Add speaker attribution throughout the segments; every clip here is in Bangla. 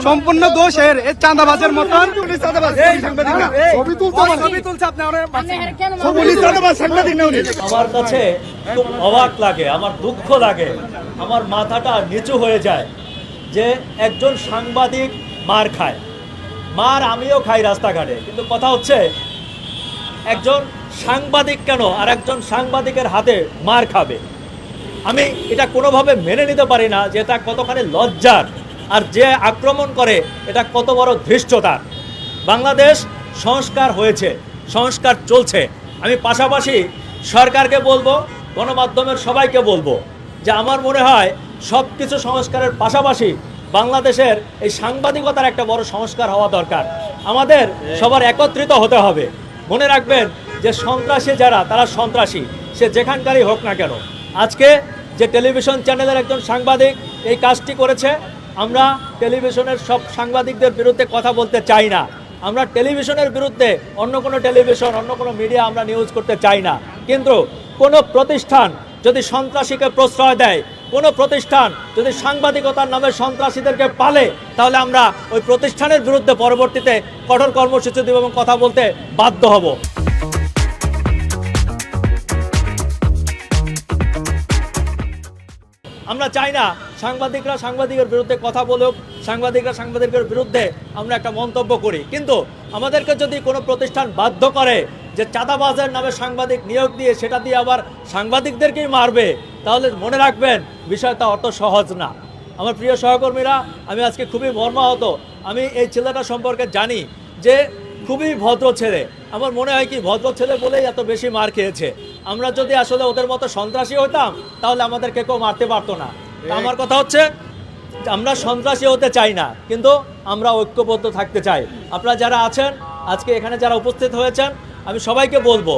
Speaker 1: সম্পূর্ণ দোষ এর চাঁদাবাজের মতন।
Speaker 2: আমার কাছে খুব অবাক লাগে, আমার দুঃখ লাগে, আমার মাথাটা নিচু হয়ে যায় যে একজন সাংবাদিক মার খায়। মার আমিও খাই রাস্তাঘাটে, কিন্তু কথা হচ্ছে একজন সাংবাদিক কেন আর একজন সাংবাদিকের হাতে মার খাবে? আমি এটা কোনোভাবে মেনে নিতে পারি না যে এটা কতখানি লজ্জার, আর যে আক্রমণ করে এটা কত বড় ধৃষ্টতার। বাংলাদেশ সংস্কার হয়েছে, সংস্কার চলছে। আমি পাশাপাশি সরকারকে বলবো, গণমাধ্যমের সবাইকে বলবো যে আমার মনে হয় সব কিছু সংস্কারের পাশাপাশি বাংলাদেশের এই সাংবাদিকতার একটা বড় সংস্কার হওয়া দরকার। আমাদের সবার একত্রিত হতে হবে। মনে রাখবেন যে সন্ত্রাসী যারা, তারা সন্ত্রাসী, সে যেখানকারই হোক না কেন। আজকে যে টেলিভিশন চ্যানেলের একজন সাংবাদিক এই কাজটি করেছে, আমরা টেলিভিশনের সব সাংবাদিকদের বিরুদ্ধে কথা বলতে চাই না। আমরা টেলিভিশনের বিরুদ্ধে অন্য কোনো টেলিভিশন, অন্য কোনো মিডিয়া আমরা নিউজ করতে চাই না। কিন্তু কোনো প্রতিষ্ঠান যদি সন্ত্রাসীকে প্রশ্রয় দেয়, কোনো প্রতিষ্ঠান যদি সাংবাদিকতার নামে সন্ত্রাসীদেরকে পালে, তাহলে আমরা ওই প্রতিষ্ঠানের বিরুদ্ধে পরবর্তীতে কঠোর কর্মসূচি দেব এবং কথা বলতে বাধ্য হব। আমরা চাই না সাংবাদিকরা সাংবাদিকের বিরুদ্ধে কথা বলুক, সাংবাদিকরা সাংবাদিকের বিরুদ্ধে আমরা একটা মন্তব্য করি। কিন্তু আমাদেরকে যদি কোনো প্রতিষ্ঠান বাধ্য করে যে চাঁদাবাজের নামে সাংবাদিক নিয়োগ দিয়ে সেটা দিয়ে আবার সাংবাদিকদেরকেই মারবে, তাহলে মনে রাখবেন বিষয়টা অত সহজ না। আমার প্রিয় সহকর্মীরা, আমি আজকে খুবই মর্মাহত। আমি এই ছেলেটা সম্পর্কে জানি যে খুবই ভদ্র ছেলে। আমার মনে হয় কি ভদ্র ছেলে বলেই এত বেশি মার খেয়েছে। আমরা যদি আসলে ওদের মতো সন্ত্রাসী হতাম তাহলে আমাদেরকে কেউ মারতে পারতো না। আমার কথা হচ্ছে আমরা সন্ত্রাসী হতে চাই না, কিন্তু আমরা ঐক্যবদ্ধ থাকতে চাই। আপনারা যারা আছেন আজকে এখানে, যারা উপস্থিত হয়েছেন, আমি সবাইকে বলবো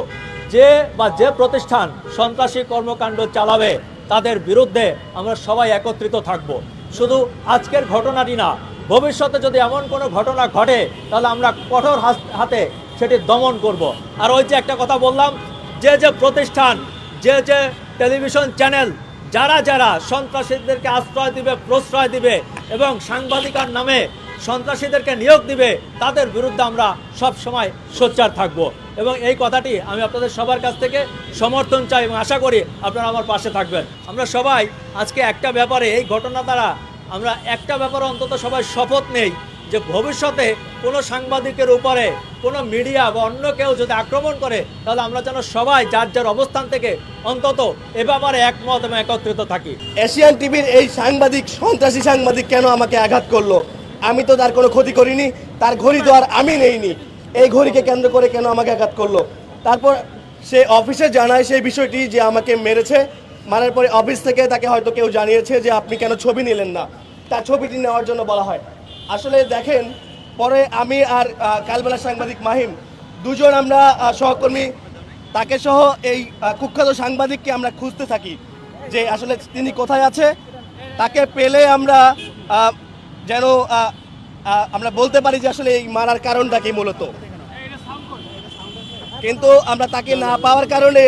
Speaker 2: যে প্রতিষ্ঠান সন্ত্রাসী কর্মকাণ্ড চালাবে তাদের বিরুদ্ধে আমরা সবাই একত্রিত থাকব। শুধু আজকের ঘটনাটি না, ভবিষ্যতে যদি এমন কোনো ঘটনা ঘটে তাহলে আমরা কঠোর হাতে সেটি দমন করব। আর ওই যে একটা কথা বললাম, যে প্রতিষ্ঠান, যে টেলিভিশন চ্যানেল যারা সন্ত্রাসীদেরকে আশ্রয় দিবে, প্রশ্রয় দিবে এবং সাংবাদিকার নামে সন্ত্রাসীদেরকে নিয়োগ দিবে, তাদের বিরুদ্ধে আমরা সব সময় সোচ্চার থাকব। এবং এই কথাটি আমি আপনাদের সবার কাছ থেকে সমর্থন চাই এবং আশা করি আপনারা আমার পাশে থাকবেন। আমরা সবাই আজকে একটা ব্যাপারে, এই ঘটনা দ্বারা আমরা একটা ব্যাপারে অন্তত সবাই শপথ নেই যে ভবিষ্যতে কোনো সাংবাদিকের উপরে কোনো মিডিয়া বা অন্য কেউ যদি আক্রমণ করে, তাহলে আমরা যেন সবাই যার যার অবস্থান থেকে অন্তত এ ব্যাপারে একমত এবং একত্রিত থাকি।
Speaker 3: এশিয়ান টিভির এই সাংবাদিক, সন্ত্রাসী সাংবাদিক কেন আমাকে আঘাত করলো? আমি তো তার কোনো ক্ষতি করিনি, তার ঘড়ি তো আর আমি নেইনি। এই ঘড়িকে কেন্দ্র করে কেন আমাকে আঘাত করলো? তারপর সে অফিসে জানায় সেই বিষয়টি যে আমাকে মেরেছে। মারার পরে অফিস থেকে তাকে হয়তো কেউ জানিয়েছে যে আপনি কেন ছবি নিলেন না, তার ছবিটি নেওয়ার জন্য বলা হয়। আসলে দেখেন, পরে আমি আর কালবেলা সাংবাদিক মাহিম দুজন আমরা সহকর্মী তাকে সহ এই কুখ্যাত সাংবাদিককে আমরা খুঁজতে থাকি যে আসলে তিনি কোথায় আছে। তাকে পেলে আমরা যেন আমরা বলতে পারি যে আসলে এই মারার কারণটা কি মূলত। কিন্তু আমরা তাকে না পাওয়ার কারণে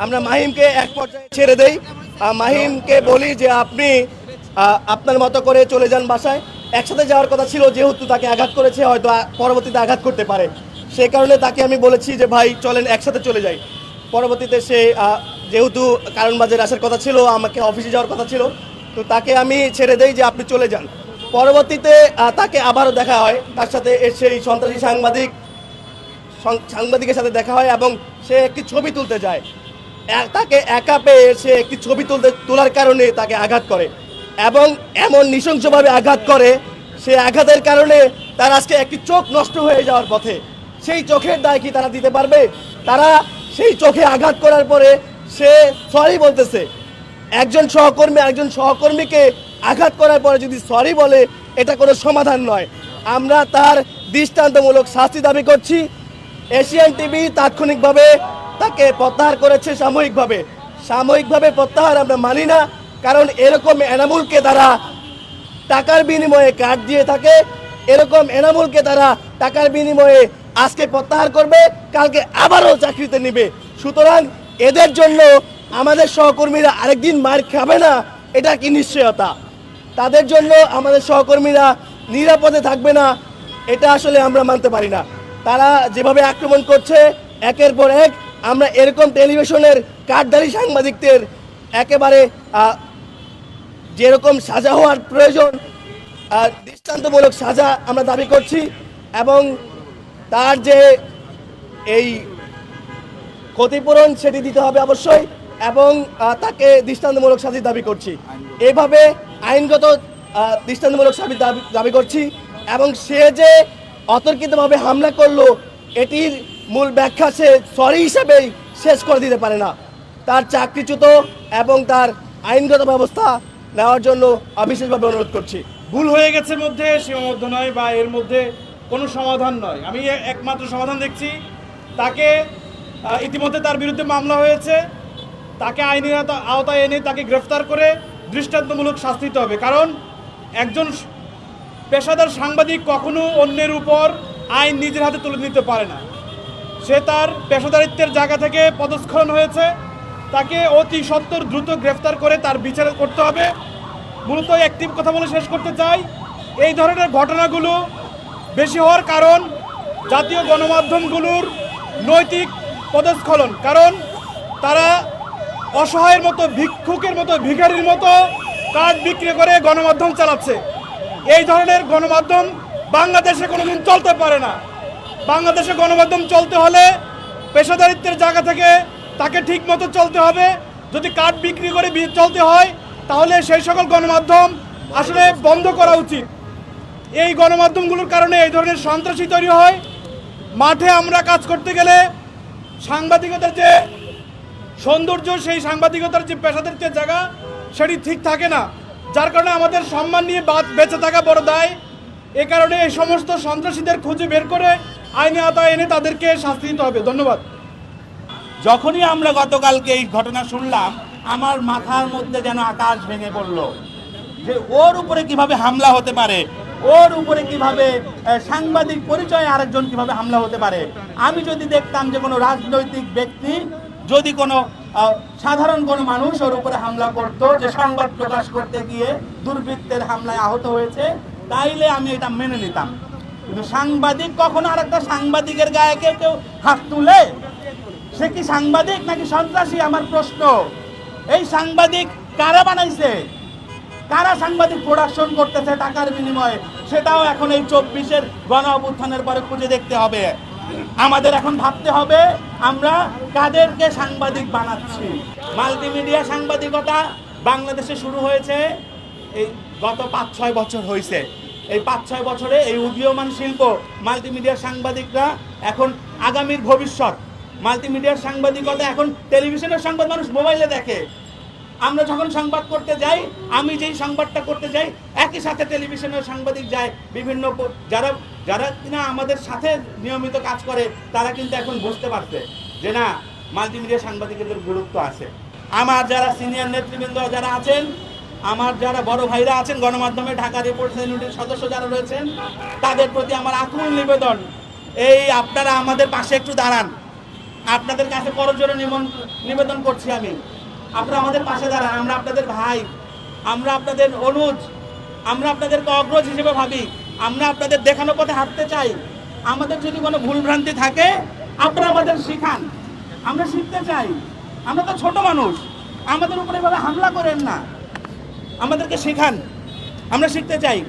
Speaker 3: আমরা মাহিমকে এক পর্যায়ে ছেড়ে দেই। মাহিমকে বলি যে আপনি আপনার মতো করে চলে যান বাসায়। একসাথে যাওয়ার কথা ছিল, যেহেতু তাকে আঘাত করেছে হয়তো পরবর্তীতে আঘাত করতে পারে, সেই কারণে তাকে আমি বলেছি যে ভাই চলেন একসাথে চলে যাই। পরবর্তীতে সে যেহেতু কারণবাজারে আসার কথা ছিল, আমাকে অফিসে যাওয়ার কথা ছিল, তো তাকে আমি ছেড়ে দেই যে আপনি চলে যান। পরবর্তীতে তাকে আবারও দেখা হয়, তার সাথে সেই সন্ত্রাসী সাংবাদিকের সাথে দেখা হয় এবং সে একটি ছবি তুলতে যায়। তাকে একা পেয়ে সে একটি ছবি তোলার কারণে তাকে আঘাত করে এবং এমন নৃশংসভাবে আঘাত করে, সে আঘাতের কারণে তার আজকে একটি চোখ নষ্ট হয়ে যাওয়ার পথে। সেই চোখের দায় কি তারা দিতে পারবে? তারা সেই চোখে আঘাত করার পরে সে সরি বলতেছে। একজন সহকর্মীকে আঘাত করার পরে যদি সরি বলে, এটা কোনো সমাধান নয়। আমরা তার দৃষ্টান্তমূলক শাস্তি দাবি করছি। এশিয়ান টিভি তাৎক্ষণিকভাবে তাকে প্রত্যাহার করেছে সাময়িকভাবে প্রত্যাহার আমরা মানি না, কারণ এরকম এনামুলকে তারা টাকার বিনিময়ে কার্ড দিয়ে থাকে। এরকম এনামুলকে তারা টাকার বিনিময়ে আজকে প্রত্যাহার করবে, কালকে আবারও চাকরিতে নেবে। সুতরাং এদের জন্য আমাদের সহকর্মীরা আরেকদিন মার খাবে না, এটা কি নিশ্চয়তা? তাদের জন্য আমাদের সহকর্মীরা নিরাপদে থাকবে না, এটা আসলে আমরা মানতে পারি না। তারা যেভাবে আক্রমণ করছে একের পর এক, আমরা এরকম টেলিভিশনের কাঠধারী সাংবাদিকদের একেবারে যেরকম সাজা হওয়ার প্রয়োজন, দৃষ্টান্তমূলক সাজা আমরা দাবি করছি, এবং তার যে এই ক্ষতিপূরণ সেটি দিতে হবে অবশ্যই, এবং তাকে দৃষ্টান্তমূলক শাস্তি দাবি করছি। এভাবে আইনগত দৃষ্টান্তমূলক শাস্তি দাবি করছি, এবং সে যে অতর্কিতভাবে হামলা করলো এটির মূল ব্যাখ্যা সে সরি হিসাবেই শেষ করে দিতে পারে না। তার চাকরিচ্যুত এবং তার আইনগত ব্যবস্থা নেওয়ার জন্য বিশেষভাবে অনুরোধ করছি।
Speaker 1: ভুল হয়ে গেছে মধ্যে সীমাবদ্ধ নয় বা এর মধ্যে কোনো সমাধান নয়। আমি একমাত্র সমাধান দেখছি, তাকে ইতিমধ্যে তার বিরুদ্ধে মামলা হয়েছে, তাকে আইনের আওতায় এনে তাকে গ্রেফতার করে দৃষ্টান্তমূলক শাস্তি দিতে হবে। কারণ একজন পেশাদার সাংবাদিক কখনো অন্যের উপর আইন নিজের হাতে তুলে নিতে পারে না। সে তার পেশাদারিত্বের জায়গা থেকে পদস্খলন হয়েছে, তাকে অতি সত্বর দ্রুত গ্রেফতার করে তার বিচার করতে হবে। মূলত একটি কথা বলে শেষ করতে চাই, এই ধরনের ঘটনাগুলো বেশি হওয়ার কারণ জাতীয় গণমাধ্যমগুলোর নৈতিক পদস্খলন। কারণ তারা অসহায়ের মতো, ভিক্ষুকের মতো, ভিখারির মতো কার্ড বিক্রি করে গণমাধ্যম চালাচ্ছে। এই ধরনের গণমাধ্যম বাংলাদেশে কোনোদিন চলতে পারে না। বাংলাদেশে গণমাধ্যম চলতে হলে পেশাদারিত্বের জায়গা থেকে তাকে ঠিক মতো চলতে হবে। যদি কার্ড বিক্রি করে চলতে হয় তাহলে সেই সকল গণমাধ্যম আসলে বন্ধ করা উচিত। এই গণমাধ্যমগুলোর কারণে এই ধরনের সন্ত্রাসী তৈরি হয়। মাঠে আমরা কাজ করতে গেলে সাংবাদিকতার যে সৌন্দর্য, সেই সাংবাদিকতার যে পেশাদার যে জায়গা সেটি ঠিক থাকে না, যার কারণে আমাদের সম্মান নিয়ে বেঁচে থাকা বড় দায়। এ কারণে এই সমস্ত সন্ত্রাসীদের খুঁজে বের করে আইনে আওতায় এনে তাদেরকে শাস্তি দিতে হবে। ধন্যবাদ।
Speaker 4: যখনই আমরা গতকালকে এই ঘটনা শুনলাম, আমার মাথার মধ্যে যেন আকাশ ভেঙে পড়ল, যে ওর উপরে কিভাবে হামলা হতে পারে, ওর উপরে কিভাবে সাংবাদিক পরিচয়ে আরেকজন কিভাবে হামলা হতে পারে। আমি যদি দেখতাম যে কোনো রাজনৈতিক ব্যক্তি, যদি কোনো সাধারণ কোনো মানুষ ওর উপরে হামলা করত, যে সংবাদ প্রকাশ করতে গিয়ে দুর্বৃত্তের হামলায় আহত হয়েছে, তাইলে আমি এটা মেনে নিতাম। কিন্তু সাংবাদিক, কখনো আরেকটা সাংবাদিকের গায়ে কেউ হাত তুলে, সে কি সাংবাদিক নাকি সন্ত্রাসী? আমার প্রশ্ন। এই সাংবাদিক কারা বানাইছে? কারা সাংবাদিক প্রোডাকশন করতেছে টাকার বিনিময়ে? সেটাও এখন এই 24-এর গণ অভ্যুত্থানের পরে খুঁজে দেখতে হবে। আমাদের এখন ভাবতে হবে আমরা কাদেরকে সাংবাদিক বানাচ্ছি। মাল্টিমিডিয়া সাংবাদিকতা বাংলাদেশে শুরু হয়েছে এই গত 5-6 বছর হয়েছে। এই 5-6 বছরে এই উদীয়মান শিল্প মাল্টিমিডিয়া সাংবাদিকরা এখন আগামীর ভবিষ্যৎ। মাল্টিমিডিয়ার সাংবাদিকতা এখন টেলিভিশনের সংবাদ মানুষ মোবাইলে দেখে। আমরা যখন সংবাদ করতে যাই, আমি যেই সংবাদটা করতে যাই, একই সাথে টেলিভিশনের সাংবাদিক যায়। বিভিন্ন যারা যারা কিনা আমাদের সাথে নিয়মিত কাজ করে, তারা কিন্তু এখন বুঝতে পারছে যে না, মাল্টিমিডিয়া সাংবাদিকদের গুরুত্ব আছে। আমার যারা সিনিয়র নেতৃবৃন্দ যারা আছেন, আমার যারা বড় ভাইরা আছেন, গণমাধ্যমে ঢাকা রিপোর্টার্স ইউনিটির সদস্য যারা রয়েছেন, তাদের প্রতি আমার আকুল নিবেদন, এই আপনারা আমাদের পাশে একটু দাঁড়ান। আপনাদের কাছে করজোড়ে নিবেদন করছি আমি, আপনারা আমাদের পাশে দাঁড়ান। আমরা আপনাদের ভাই, আমরা আপনাদের অনুজ, আমরা আপনাদেরকে অগ্রজ হিসেবে ভাবি। আমরা আপনাদের দেখানো পথে হাঁটতে চাই। আমাদের যদি কোনো ভুলভ্রান্তি থাকে আপনারা আমাদের শিখান, আমরা শিখতে চাই। আমরা তো ছোট মানুষ, আমাদের উপরে এভাবে হামলা করেন না, আমাদেরকে শেখান, আমরা শিখতে চাই।